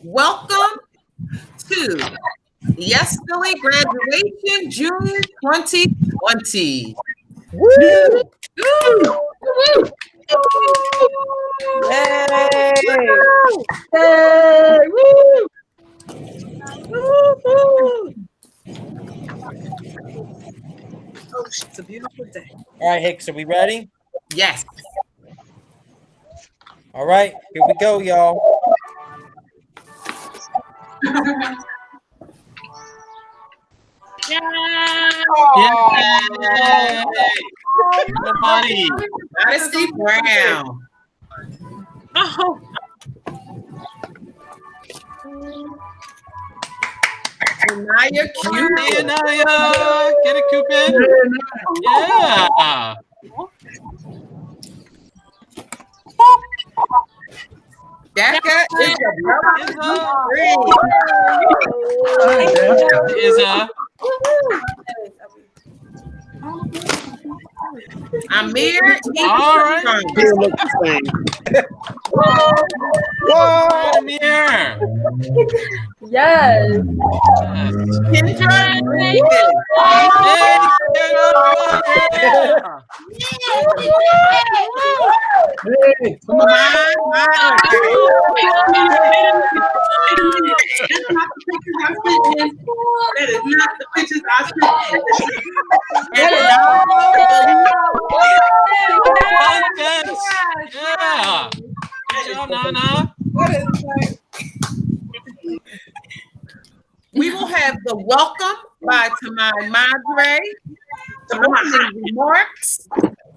Welcome to YESPhilly graduation June 2020. Woo! Woo! Woo! Yay! Yay! Woo! Woo! Oh, it's a beautiful day. All right, Hicks, are we ready? Yes. All right, here we go, y'all. Yay! Everybody. Modesty Brown. Oh. Anaya Cupit. Anaya, get it, Cupit. Yeah. Daphca Isa. Amir All right. Ephraim. Amir. Yes. Kendra Griffin. Hey, come on. That is not the pictures I sent. Yeah. Good job, Nana. We will have the welcome by Tamai Madre, opening remarks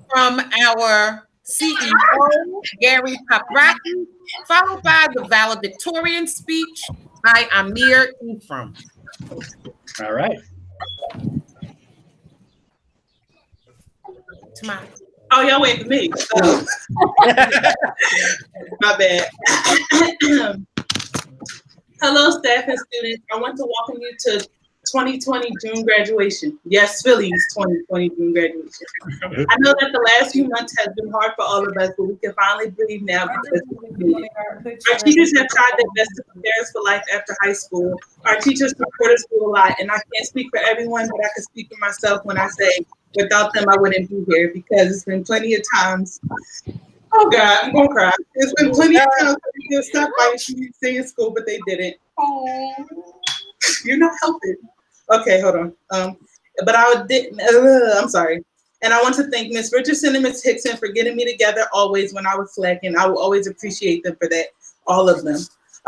from our CEO, Gary Papraki, followed by the valedictorian speech by Amir Ephraim. All right. Tamai. Oh, y'all wait for me. My bad. Hello, staff and students. I want to welcome you to 2020 June graduation. YESPhilly's 2020 June graduation. I know that the last few months has been hard for all of us, but we can finally breathe now because our teachers have tried their best to prepare us for life after high school. Our teachers support us through a lot, and I can't speak for everyone, but I can speak for myself when I say without them, I wouldn't be here because it's been plenty of times. Oh God, I'm gonna cry. There's been plenty of times that we just stopped by and stay in school, but they didn't. Oh, you're not helping. Okay, hold on. But I didn't. I'm sorry. And I want to thank Miss Richardson and Miss Hickson for getting me together always when I was slacking. I will always appreciate them for that. All of them.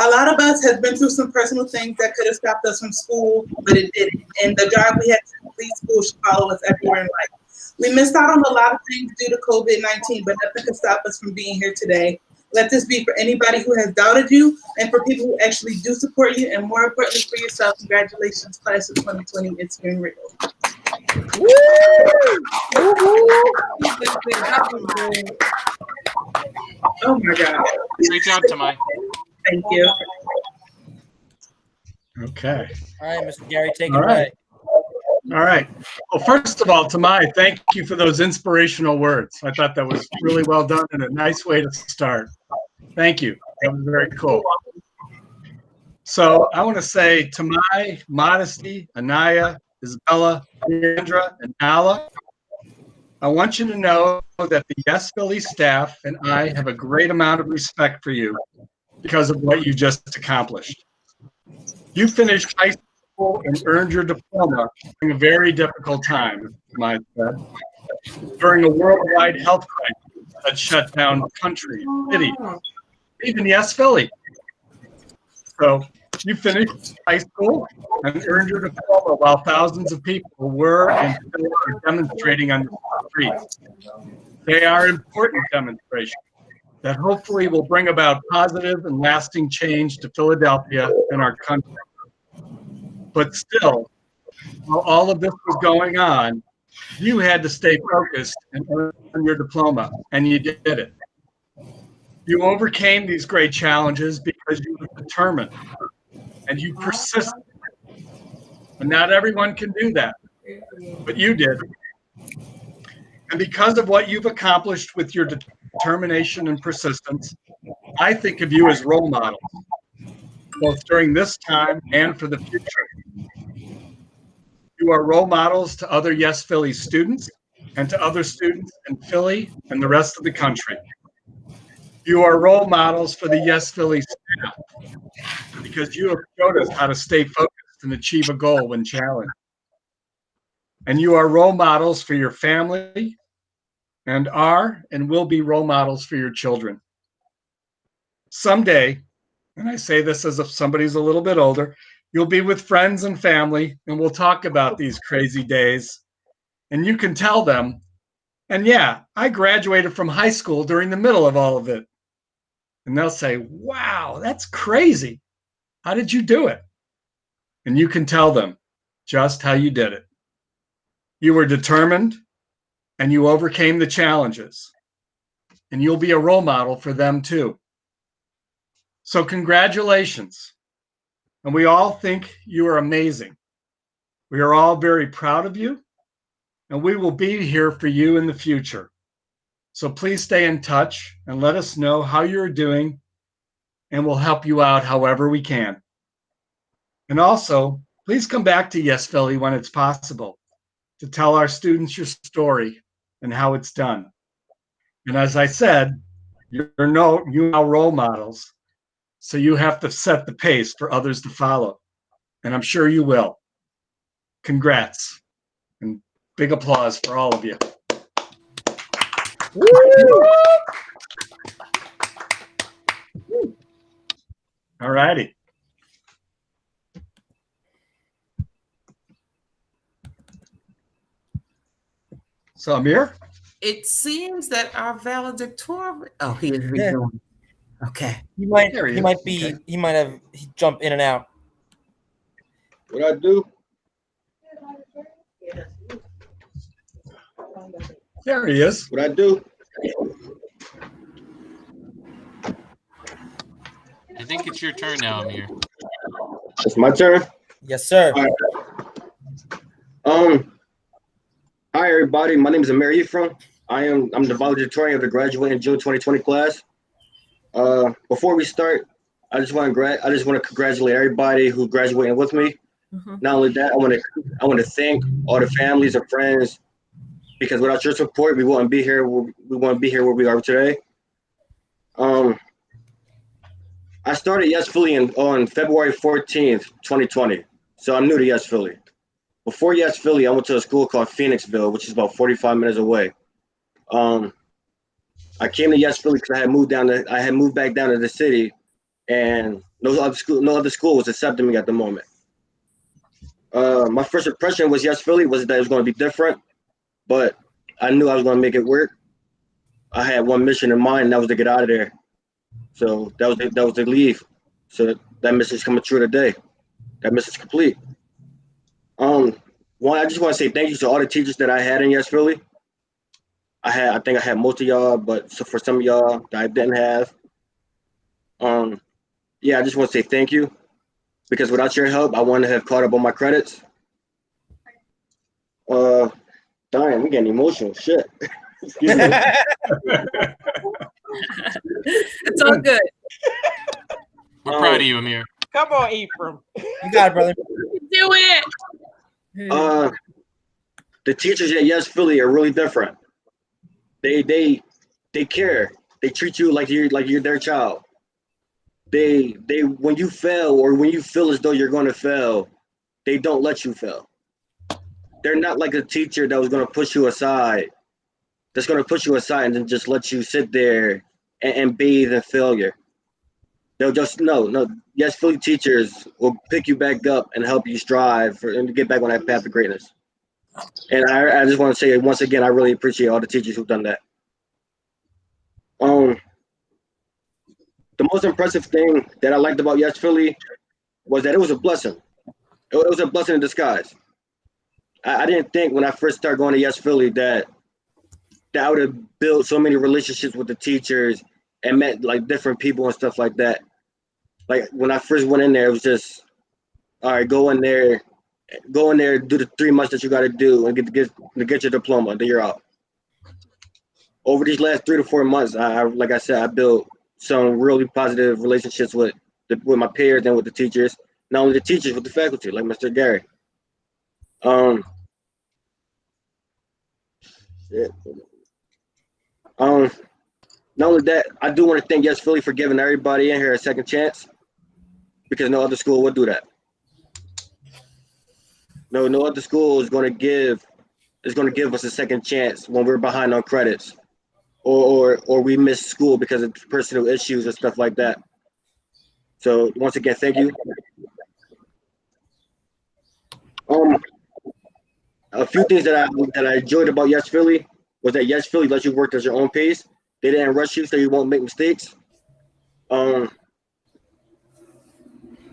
A lot of us have been through some personal things that could have stopped us from school, but it didn't. And the drive we had to complete school should follow us everywhere in life. We missed out on a lot of things due to COVID-19, but nothing can stop us from being here today. Let this be for anybody who has doubted you and for people who actually do support you, and more importantly for yourself. Congratulations, class of 2020. It's been real. Oh my God. Great job, Tamai. Thank you. Okay. All right, Mr. Gary, take it All right. away. All right. Well, first of all, Tamai, thank you for those inspirational words. I thought that was really well done and a nice way to start. Thank you. That was very cool. So I want to say Tamai, Modesty, Anaya, Isabella, Kandra, and Anaya, I want you to know that the YESPhilly staff and I have a great amount of respect for you because of what you just accomplished. You finished high school and earned your diploma during a very difficult time, Tamai said, during a worldwide health crisis that shut down countries, cities, even YESPhilly. So you finished high school and earned your diploma while thousands of people were and still are demonstrating on the streets. They are important demonstrations that hopefully will bring about positive and lasting change to Philadelphia and our country. But still, while all of this was going on, you had to stay focused and earn your diploma, and you did it. You overcame these great challenges because you were determined and you persisted. And not everyone can do that, but you did. And because of what you've accomplished with your determination and persistence, I think of you as role models. both during this time and for the future. You are role models to other YESPhilly students and to other students in Philly and the rest of the country. You are role models for the YESPhilly staff because you have showed us how to stay focused and achieve a goal when challenged. And you are role models for your family and are and will be role models for your children. Someday, and I say this as if somebody's a little bit older, you'll be with friends and family and we'll talk about these crazy days. And you can tell them, and yeah, I graduated from high school during the middle of all of it. And they'll say, wow, that's crazy. How did you do it? And you can tell them just how you did it. You were determined and you overcame the challenges. And you'll be a role model for them too. So congratulations. And we all think you are amazing. We are all very proud of you. And we will be here for you in the future. So please stay in touch and let us know how you're doing, and we'll help you out however we can. And also, please come back to YESPhilly when it's possible to tell our students your story and how it's done. And as I said, you are role models, so you have to set the pace for others to follow. And I'm sure you will. Congrats. And big applause for all of you. All righty. So Amir? It seems that our valedictorian. Oh, he is redoing. Okay. He might There he he is. might be Okay. he might have jump in and out. What I do? There he is. What I do? I think it's your turn now, Amir. It's my turn. Yes, sir. All right. Hi everybody. My name is Amir Ephraim. I'm the valedictorian of the graduating June 2020 class. Before we start, I just want to congratulate everybody who graduated with me. Not only that, I want to thank all the families and friends, because without your support, we wouldn't be here. We wouldn't be here where we are today. I started YESPhilly on February 14th, 2020. So I'm new to YESPhilly. Before YESPhilly, I went to a school called Phoenixville, which is about 45 minutes away. I came to YESPhilly because I had moved back down to the city, and no other school was accepting me at the moment. My first impression was YESPhilly was that it was going to be different, but I knew I was going to make it work. I had one mission in mind, and that was to get out of there. So that was the leave. So that mission is coming true today. That mission is complete. I just want to say thank you to all the teachers that I had in YESPhilly. I think I had most of y'all, but so for some of y'all that I didn't have. Yeah, I just want to say thank you, because without your help, I wouldn't have caught up on my credits. Darn, we getting emotional. Shit. Excuse me. It's all good. We're proud of you, Amir. Come on, Ephraim. You got it, brother. Do it. The teachers at YESPhilly are really different. They care. They treat you like you're their child. They when you fail or when you feel as though you're going to fail, they don't let you fail. They're not like a teacher that was going to push you aside. That's going to push you aside and then just let you sit there and bathe in failure. They'll just no. YESPhilly teachers will pick you back up and help you strive and get back on that path of greatness. And I just want to say once again, I really appreciate all the teachers who've done that. The most impressive thing that I liked about YESPhilly was that it was a blessing. It was a blessing in disguise. I didn't think when I first started going to YESPhilly that I would have built so many relationships with the teachers and met like different people and stuff like that. Like when I first went in there, it was just, all right, go in there, do the 3 months that you got to do and get your diploma, then you're out. Over these last 3 to 4 months, like I said, I built some really positive relationships with with my peers and with the teachers. Not only the teachers, with the faculty, like Mr. Gary. Not only that, I do want to thank YESPhilly for giving everybody in here a second chance, because no other school would do that. No other school is going to give us a second chance when we're behind on credits, or we miss school because of personal issues and stuff like that. So once again, thank you. A few things that I enjoyed about YESPhilly was that YESPhilly lets you work at your own pace. They didn't rush you so you won't make mistakes. When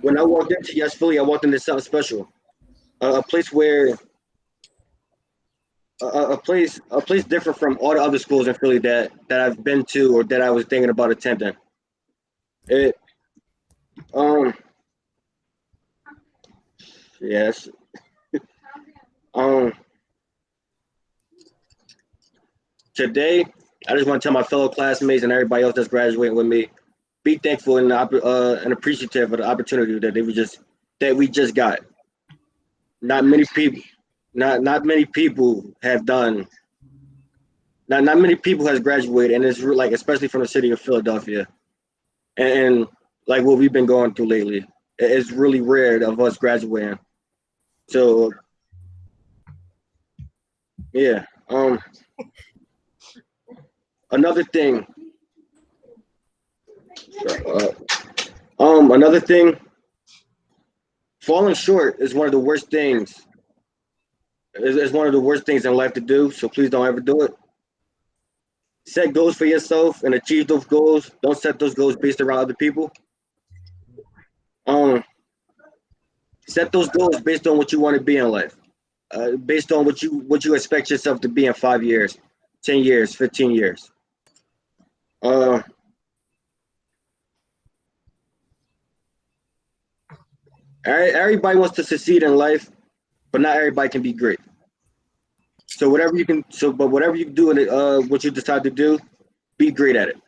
I walked into YESPhilly, I walked into something special. A place where a place different from all the other schools in Philly that I've been to or that I was thinking about attending. Yes. Today, I just want to tell my fellow classmates and everybody else that's graduating with me, be thankful and appreciative of the opportunity that we just got. Not many people have done. Not many people has graduated, and it's like, especially from the city of Philadelphia, and like what we've been going through lately, it's really rare of us graduating. So, yeah. Another thing. Falling short is one of the worst things. It's one of the worst things in life to do. So please don't ever do it. Set goals for yourself and achieve those goals. Don't set those goals based around other people. Set those goals based on what you want to be in life. Based on what you expect yourself to be in 5 years, 10 years, 15 years. Everybody wants to succeed in life, but not everybody can be great. So whatever you do in it, what you decide to do, be great at it.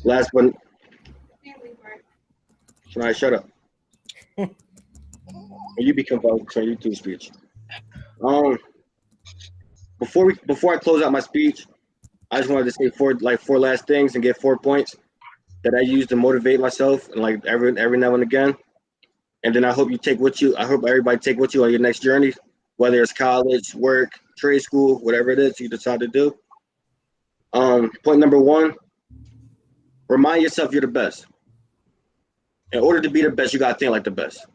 Last one. All right, shut up. You become valedictorian, you do a speech. Before I close out my speech, I just wanted to say four last things and get 4 points that I use to motivate myself, and like every now and again. And then I hope everybody take with you on your next journey, whether it's college, work, trade school, whatever it is you decide to do. Point number 1, remind yourself you're the best. In order to be the best, you gotta think like the best.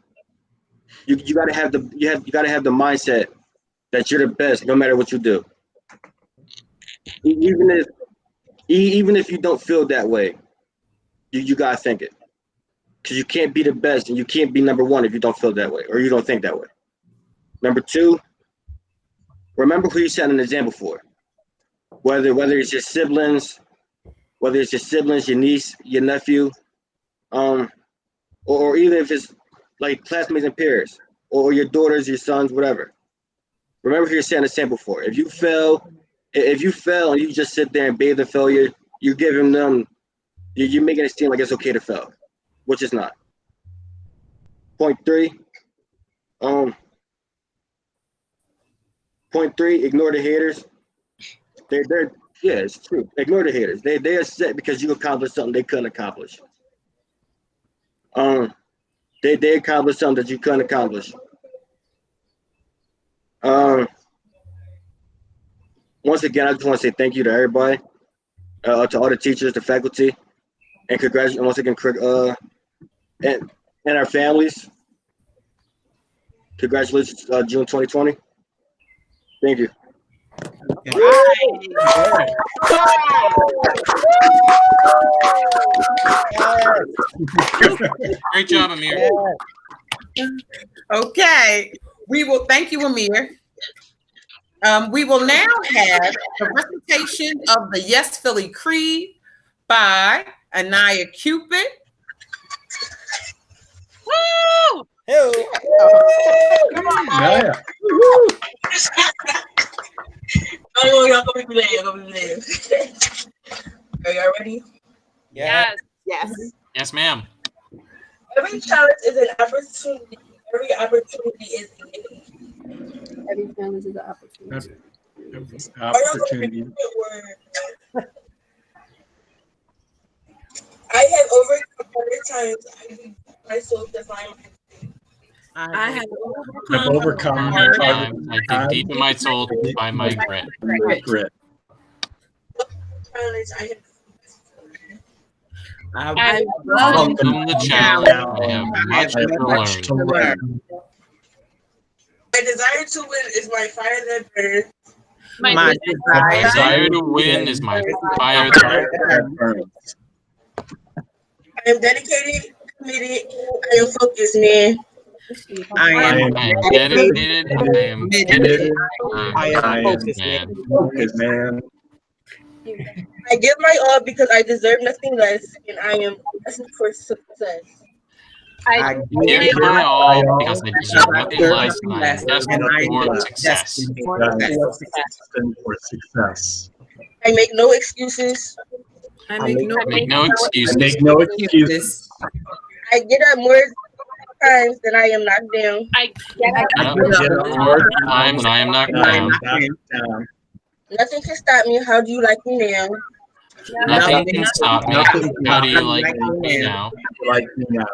You gotta have the mindset that you're the best no matter what you do. Even if you don't feel that way, you gotta think it. Because you can't be the best and you can't be number 1 if you don't feel that way or you don't think that way. Number 2, remember who you set an example for. Whether it's your siblings, your niece, your nephew, or even if it's like classmates and peers, or your daughters, your sons, whatever. Remember who you're setting a example for. If you fail and you just sit there and bathe in failure, you're making it seem like it's okay to fail, which is not. Point 3, ignore the haters. It's true. Ignore the haters. They are upset because you accomplished something they couldn't accomplish. They accomplished something that you couldn't accomplish. Once again, I just want to say thank you to everybody, to all the teachers, the faculty, and congratulations once again, and our families. Congratulations, June 2020. Thank you. Great job, Amir. Okay, we will thank you, Amir. We will now have the recitation of the YESPhilly Creed by Anaya Cupit. Woo! Hey. Come on, Anaya. Oh, y'all gonna be late. Y'all gonna be late. Are y'all ready? Yeah. Yes. Yes, ma'am. Every challenge is an opportunity. Every opportunity is a gift. Every challenge is an opportunity. Opportunity. I have overcome 100 times. I give myself to find I have I've overcome Hard times. I dig deep in my soul to find my grit. Grit. challenge. I welcome the challenge. I have much to learn. My desire to win is my fire that burns. My desire to win is my fire that burns. I am dedicated, committed, I am focused, man. I am dedicated, I am committed, I am focused, man. Focused, man. I give my all because I deserve nothing less, and I am destined for success. I give my all because I deserve nothing less, and I am destined for success. Destined for success. I make no excuses. I make no excuses. I make no excuses. I get up more times than I am knocked down. I get up more times than I am knocked down. Nothing can stop me. How do you like me now? Nothing can stop me. How do you like me now? Like me now.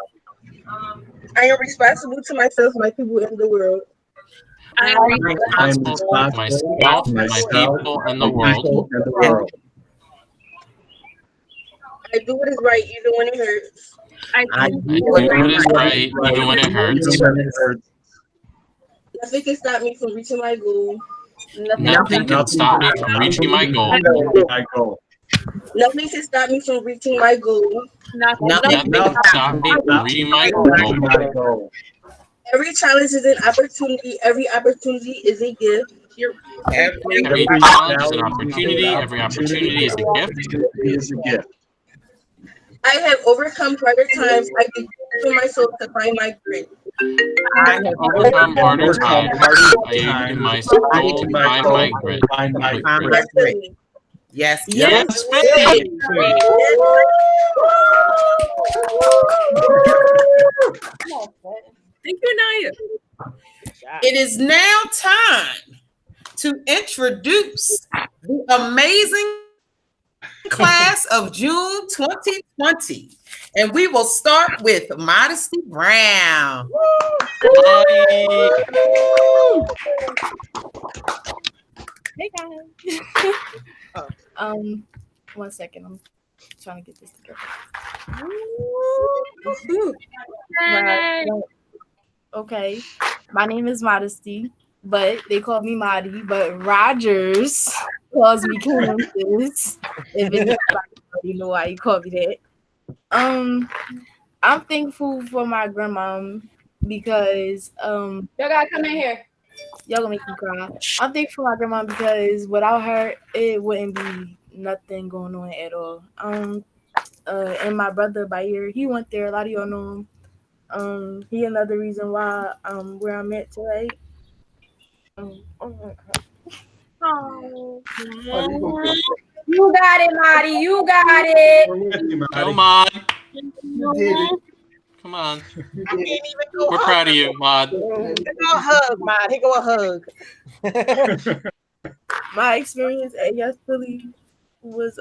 I am responsible to myself, my people, in the world. I am responsible to myself, my people, and the world. I do what is right even when it hurts. I do what is right even when it hurts. Nothing can stop me from reaching my goal. Nothing can stop me from reaching my goal. Nothing can stop me from reaching my goal. Nothing can stop me from reaching my goal. Every challenge is an opportunity. Every opportunity is a gift. Every challenge is an opportunity. Every opportunity is a gift. I have overcome harder times. I can give myself to find my grit. I have overcome harder times. I give myself to find my grit. Yes. YESPhilly. Thank you, Anaya. It is now time to introduce the amazing class of June 2020. And we will start with Modesty Brown. Hey guys. 1 second. I'm trying to get this together. Right. Okay. My name is Modesty, but they call me Madi, but Rogers calls me Candace. If anybody already know why you call me that. I'm thankful for my grandma because y'all gotta come in here. Y'all gonna make me cry. I'm thankful for my grandma because without her, it wouldn't be nothing going on at all. And my brother Bayer, he went there. A lot of y'all know him. He another reason why where I'm at today. Oh my God. Oh. You got it, Marty. You got it. Come on. Come on. We're proud of you, Mod. Here go a hug, Mod. Here go a hug. My experience at YESPhilly was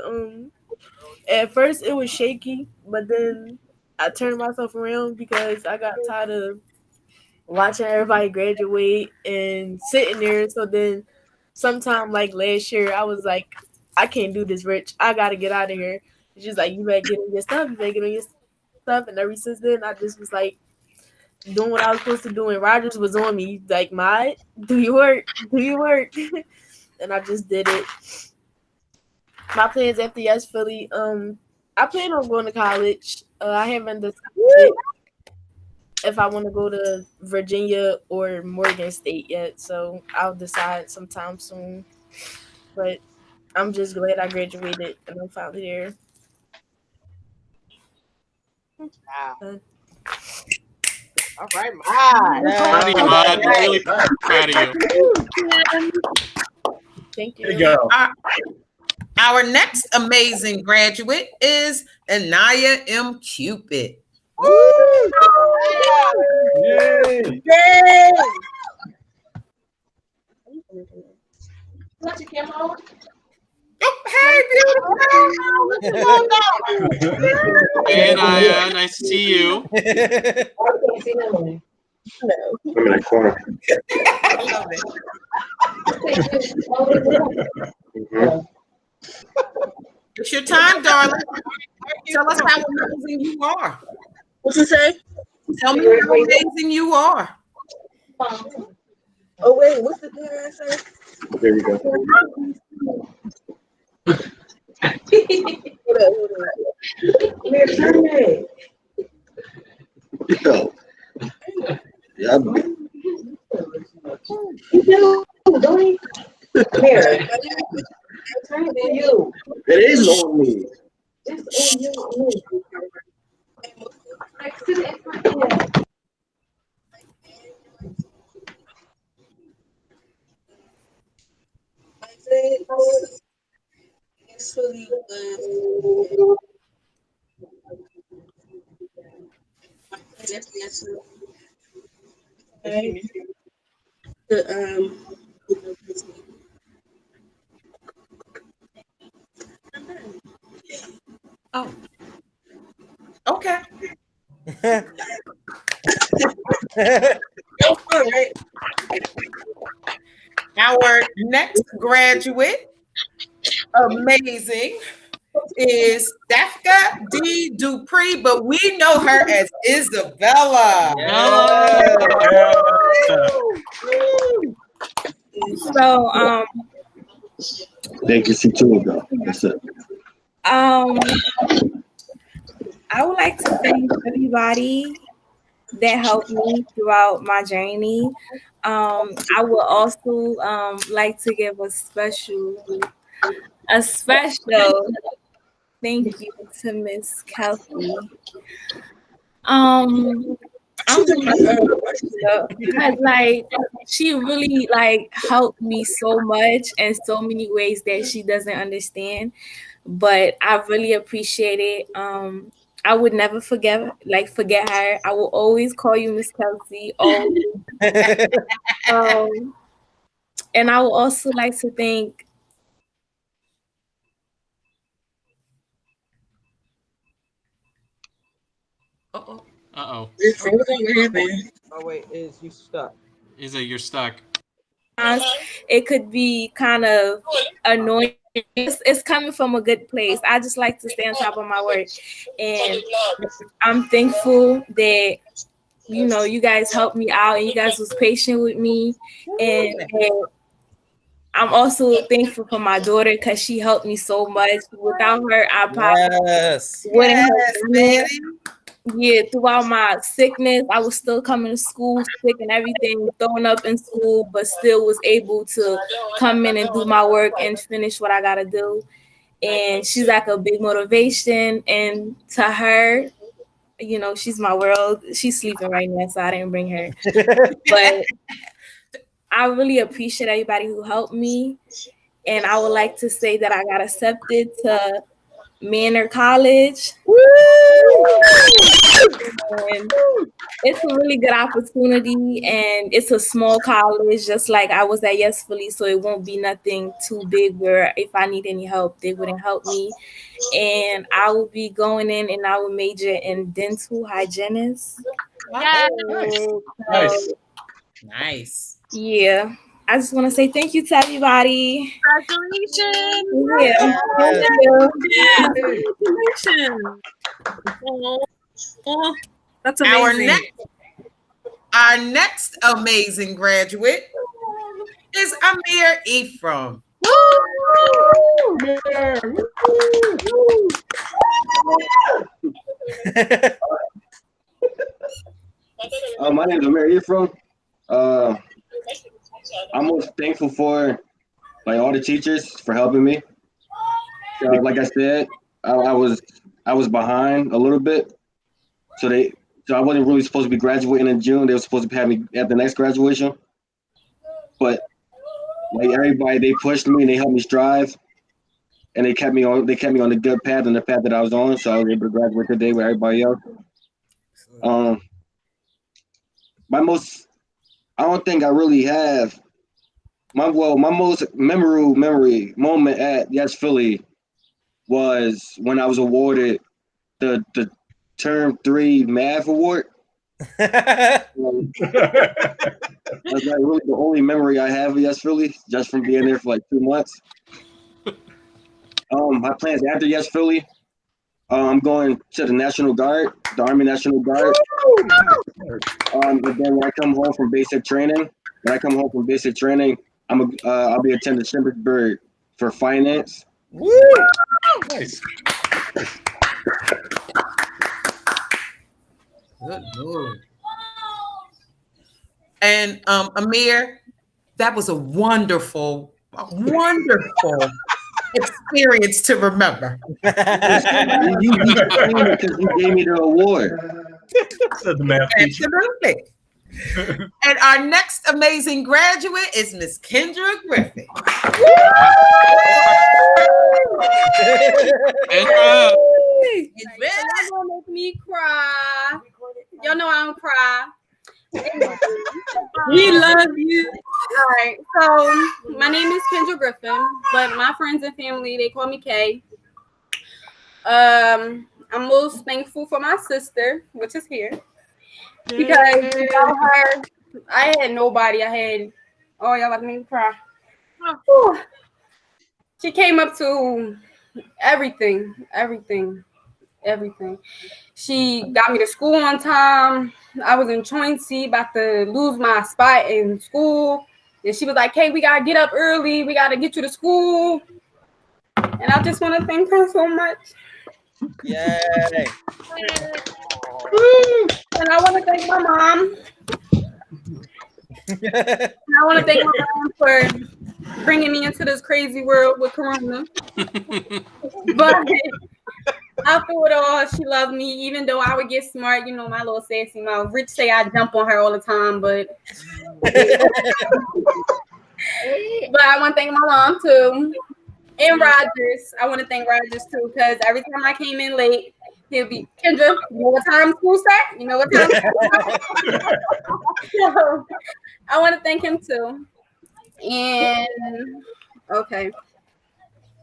at first it was shaky, but then I turned myself around because I got tired of watching everybody graduate and sitting there. So then sometime like last year, I was like, I can't do this, Rich. I gotta get out of here. She's like, you better get on your stuff. You better get on your stuff. And ever since then, I just was like doing what I was supposed to do. And Rogers was on me like, Mod, do your work, do your work. And I just did it. My plans after YESPhilly, I plan on going to college. I haven't decided if I want to go to Virginia or Morgan State yet, so I'll decide sometime soon. But I'm just glad I graduated and I'm finally here. Wow. All right, Mod. Proud of you, Mod. Really proud of you. Thank you. There you go. Our next amazing graduate is Enayah M. Cupit. Woo! Yay! Yay! Let your camera on. Hey, beautiful. Hey, Anaya, nice to see you. I can't see nothing. I'm in that corner. I love it. Mhm. It's your time, darling. Tell us how amazing you are. What you say? Tell me how amazing you are. Oh wait, what's the thing I say? There you go. Hold on. Amir, turn it. Yo. Yeah. Don't he? Amir, turn it to you. It is on me. It's on you. Like, sit in front of him. I said, YESPhilly Oh. Okay. Our next graduate, amazing, is Daphca D. Dupre, but we know her as Isabella. So, Thank you, see two of them. That's it. I would like to thank everybody that helped me throughout my journey. I would also like to give a special thank you to Miss Kelsey. Because like she really like helped me so much in so many ways that she doesn't understand, but I really appreciate it. I would never forget her. I will always call you Miss Kelsey. Always. And I would also like to thank Uh-oh. Oh wait, is you stuck? Is it you're stuck? it could be kind of annoying. It's coming from a good place. I just like to stay on top of my work, and I'm thankful that you guys helped me out and you guys was patient with me, and I'm also thankful for my daughter because she helped me so much. Without her, I probably wouldn't have done it. Yeah, throughout my sickness, I was still coming to school sick and everything, throwing up in school, but still was able to come in and do my work and finish what I gotta do. And she's like a big motivation. And to her, she's my world. She's sleeping right now, so I didn't bring her. But I really appreciate everybody who helped me. And I would like to say that I got accepted to Manor College. And it's a really good opportunity, and it's a small college, just like I was at YESPhilly, so it won't be nothing too big where if I need any help, they wouldn't help me. And I will be going in and I will major in dental hygienist. Yes. Nice. Yeah. I just want to say thank you to everybody. Congratulations. Yeah. Congratulations. Oh, that's amazing. Our next amazing graduate is Amir Ephraim. My name is Amir Ephraim. I'm most thankful for all the teachers for helping me. Like I said, I was behind a little bit, so I wasn't really supposed to be graduating in June. They were supposed to have me at the next graduation, but Like everybody, they pushed me and they helped me strive, and they kept me on the good path and the path that I was on. So I was able to graduate today with everybody else. I don't think I really have my most memorable moment at YESPhilly was when I was awarded the term 3 math award. That's like really the only memory I have of YESPhilly, just from being there for like 2 months. My plans after YESPhilly, I'm going to the National Guard, the Army National Guard. And then when I come home from basic training, I'll be attending Shippensburg for finance. Woo! Nice. Good Lord. And Amir, that was a wonderful experience to remember. You gave me the award. Said the math teacher. Absolutely. And our next amazing graduate is Miss Kendra Griffin. Y'all gonna make me cry. Y'all know I don't cry. We love you. All right. So my name is Kendra Griffin, but my friends and family, they call me Kay. I'm most thankful for my sister, which is here. Because without her, I had nobody. Y'all let me cry. Whew. She came up to everything. She got me to school on time. I was in truancy, about to lose my spot in school. And she was like, hey, we got to get up early. We got to get you to school. And I just want to thank her so much. Yay. And I want to thank my mom. And I want to thank my mom for bringing me into this crazy world with Corona. But after it all, she loved me, even though I would get smart, you know, my little sassy mouth. Rich say I jump on her all the time, but I want to thank my mom too. And Rogers. I want to thank Rogers too, because every time I came in late, he'll be, Kendra, you know what time school start? You know what time school start? So, I want to thank him too. And okay.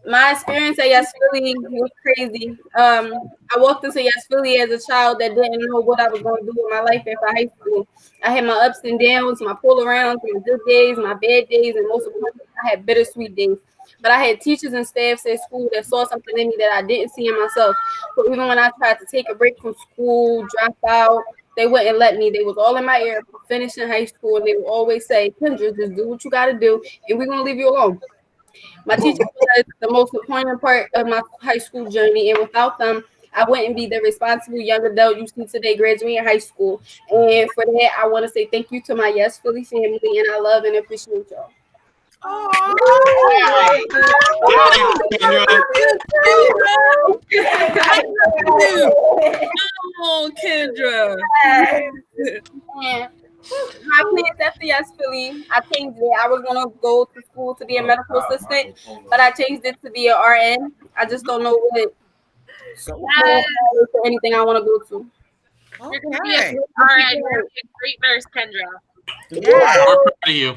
My experience at YESPhilly was crazy. I walked into YESPhilly as a child that didn't know what I was going to do with my life after high school. I had my ups and downs, my pull arounds, my good days, my bad days, and most of the time I had bittersweet days. But I had teachers and staffs at school that saw something in me that I didn't see in myself. So even when I tried to take a break from school, drop out, they wouldn't let me. They was all in my ear for finishing high school, and they would always say, Kendra, just do what you got to do, and we're going to leave you alone. My teacher was the most important part of my high school journey, and without them, I wouldn't be the responsible young adult you see today graduating high school. And for that, I want to say thank you to my YESPhilly family, and I love and appreciate y'all. Oh, Kendra. My plans after YESPhilly, I changed it. I was gonna go to school to be a medical assistant, but I changed it to be an RN. I just don't know what anything I want to go to. You're gonna be a great RN. You're gonna be a great nurse, Kendra. Yeah. We're proud of you.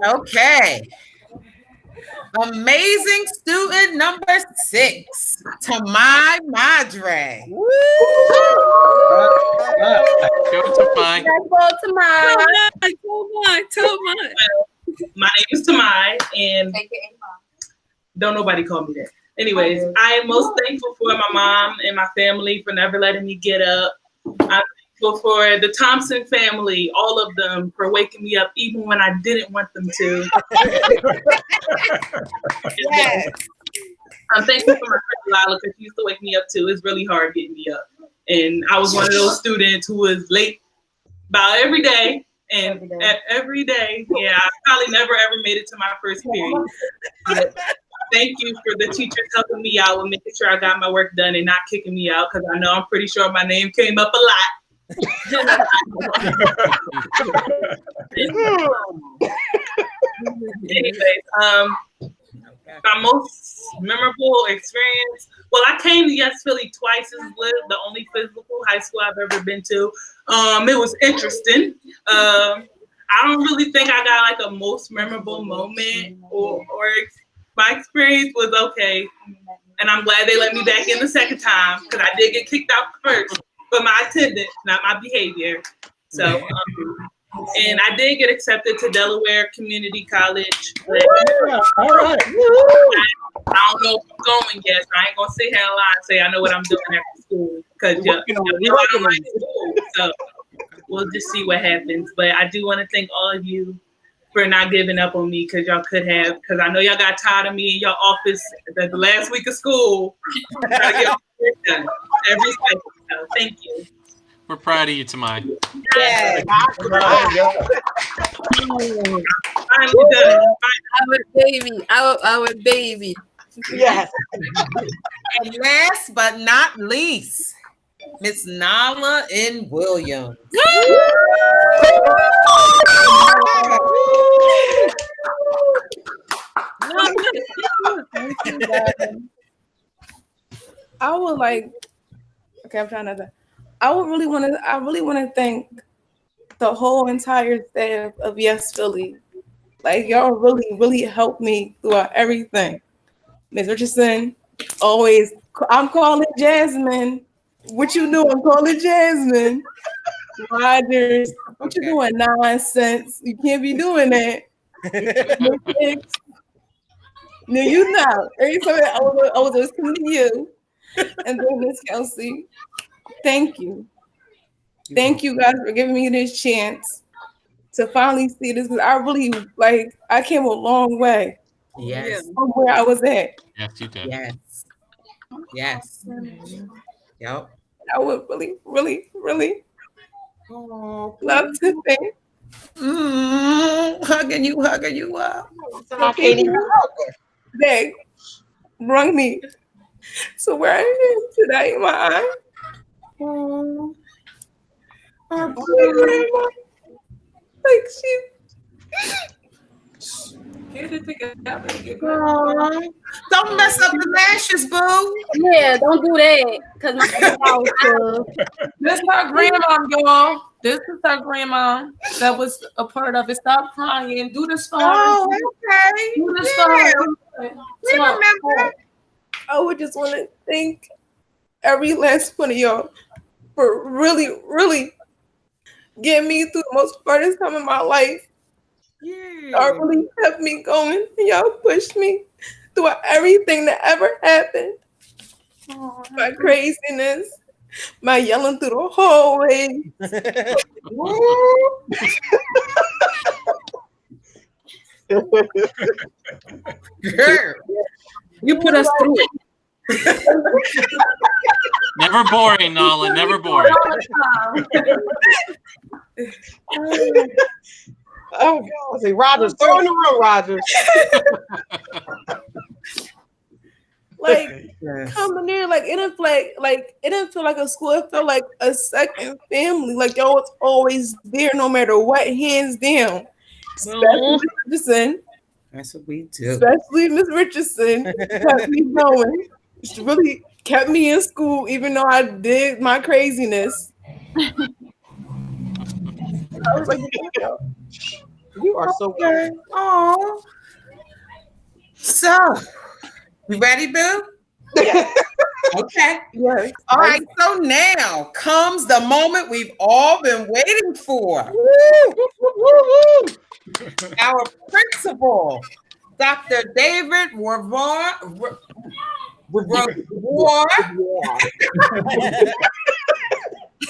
Okay. Amazing student number 6, Tamai Madre. Go Tamai. My name is Tamai, and don't nobody call me that. Anyways, I am most thankful for my mom and my family for never letting me get up. I'm thankful for the Thompson family, all of them, for waking me up even when I didn't want them to. Yes. I'm thankful for my friend Lila, because she used to wake me up too. It's really hard getting me up. And I was one of those students who was late about every day. And every day, yeah, I probably never ever made it to my first period. But thank you for the teachers helping me out with making sure I got my work done and not kicking me out, because I know I'm pretty sure my name came up a lot. Anyways, my most memorable experience. Well, I came to YESPhilly twice as the only physical high school I've ever been to. It was interesting. I don't really think I got like a most memorable moment or my experience was okay. And I'm glad they let me back in the second time because I did get kicked out first for my attendance, not my behavior. So, and I did get accepted to Delaware Community College. But all right. I don't know if I'm going yet. So I ain't gonna sit here and lie and say I know what I'm doing after school because I don't like school. So we'll just see what happens. But I do want to thank all of you for not giving up on me because y'all could have. Because I know y'all got tired of me in your office the last week of school. Every second. So thank you. We're proud of you, Tamai. Yeah. Finally done. Our baby. Our baby. Yes. And last but not least, Miss Enayah M. Williams. I would like. Okay, I'm trying to. I really want to thank the whole entire staff of YESPhilly. Like y'all really helped me throughout everything. Ms. Richardson, always. I'm calling Jasmine. What you doing? Calling Jasmine. Rogers, what you doing? Nonsense. You can't be doing that. No, you know. Every time I was always coming to you. And then Miss Kelsey. Thank you. Thank you guys for giving me this chance to finally see this. Because I really, I came a long way. Yes. From where I was at. Yes, you did. Yes. Yes. Yep. I would really love to thank. Hugging you up. I can't even hug her. They brought me to where I am today, my eye. Like she. Don't mess up the lashes, boo. Yeah, don't do that. Cause my This is her grandma, y'all. This is her grandma that was a part of it. Stop crying. Do the song. Oh, okay. Do the song. We remember. I would just want to thank every last one of y'all for really getting me through the most hardest time in my life. Yeah. Y'all really kept me going. Y'all pushed me through everything that ever happened. My craziness, my yelling through the hallway. Girl, you put us through it. Never boring, Nala. Never boring. Oh, God. See, Rogers, throw in the room, Rogers. Coming there, it didn't feel like a school. It felt like a second family. Like y'all was always there, no matter what. Hands down. Especially Miss Richardson. That's what we do. Especially Miss Richardson kept me going. She really kept me in school, even though I did my craziness. I was like, you are so good. Oh. So, you ready, boo? Okay. Yes. All right. So now comes the moment we've all been waiting for. Our principal, Dr. David Revoir.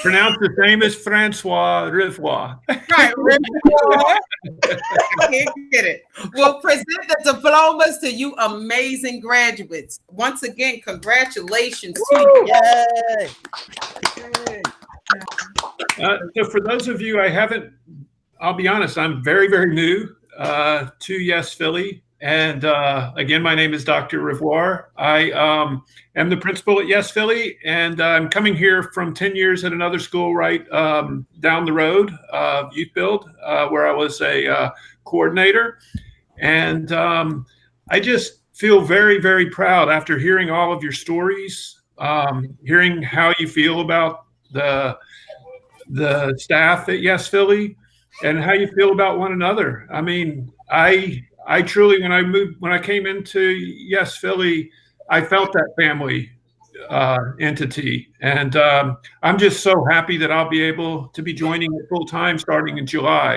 Pronounced the same as Francois Revoir. Right, Revoir. Can't get it. We'll present the diplomas to you amazing graduates. Once again, congratulations to you. So for those of you I'll be honest, I'm very, very new to YESPhilly. And again, my name is Dr. Revoir. I am the principal at YESPhilly, and I'm coming here from 10 years at another school right down the road, Youth Build, where I was a coordinator. And I just feel very, very proud after hearing all of your stories, hearing how you feel about the staff at YESPhilly and how you feel about one another. I mean, I truly, when I came into YESPhilly, I felt that family entity, and I'm just so happy that I'll be able to be joining it full time starting in July,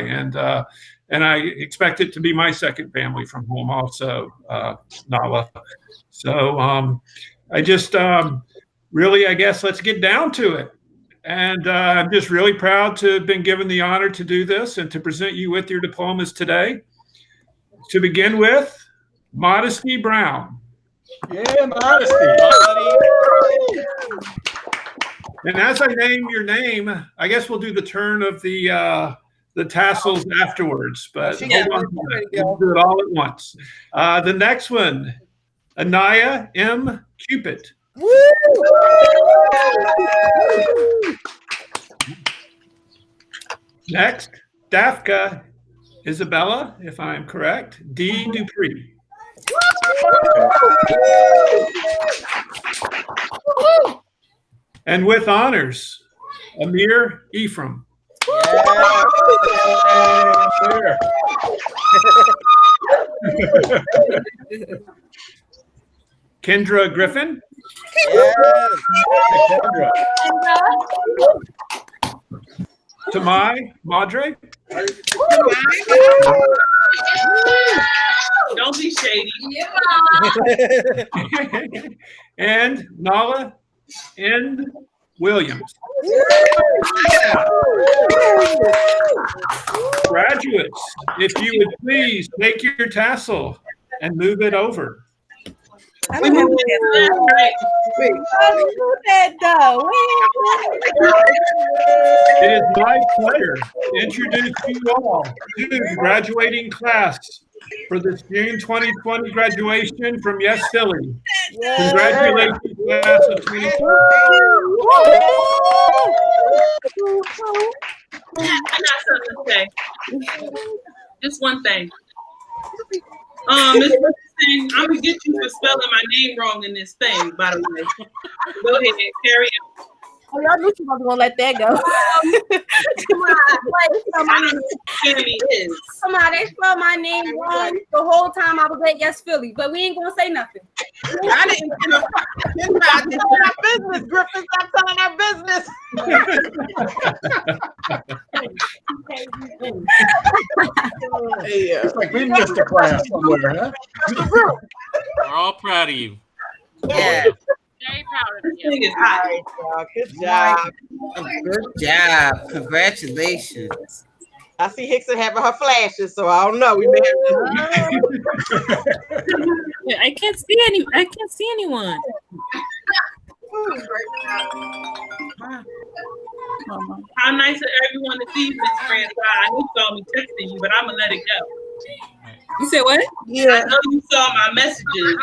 and I expect it to be my second family from home also, Nala. So I just really, I guess, let's get down to it. And I'm just really proud to have been given the honor to do this and to present you with your diplomas today. To begin with, Modesty Brown. Yeah, Modesty. And as I name your name, I guess we'll do the turn of the tassels afterwards, but hold on, we'll do it all at once. The next one, Enayah M. Cupit. Next, Daphca Isabella, if I'm correct, D. Dupre. And with honors, Amir Ephraim. Kendra Griffin. Tamai Madre. Don't be shady. And Nala N. Williams. Graduates, if you would please take your tassel and move it over. I don't have that though. It is my pleasure to introduce you all to the graduating class for this June 2020 graduation from YESPhilly. Congratulations, class of 2020. I got something to say. Just one thing. Miss Richardson, I'm gonna get you for spelling my name wrong in this thing, by the way. Go ahead, carry on. Oh, y'all knew you wasn't gonna let that go. Come on, Come on, they spelled my name wrong the whole time I was at YESPhilly, but we ain't gonna say nothing. I didn't know. Stop telling our business, Griffin. Stop telling our business. It's like we missed a class somewhere, huh? We're all proud of you. Yeah. Very proud of This you. thing is hot. Good job. Good job. Congratulations. I see Hickson having her flashes, so I don't know. We may have I can't see anyone. How nice of everyone to see you, Miss Francois. I knew you saw me texting you, but I'm gonna let it go. You said what? Yeah. I know you saw my messages.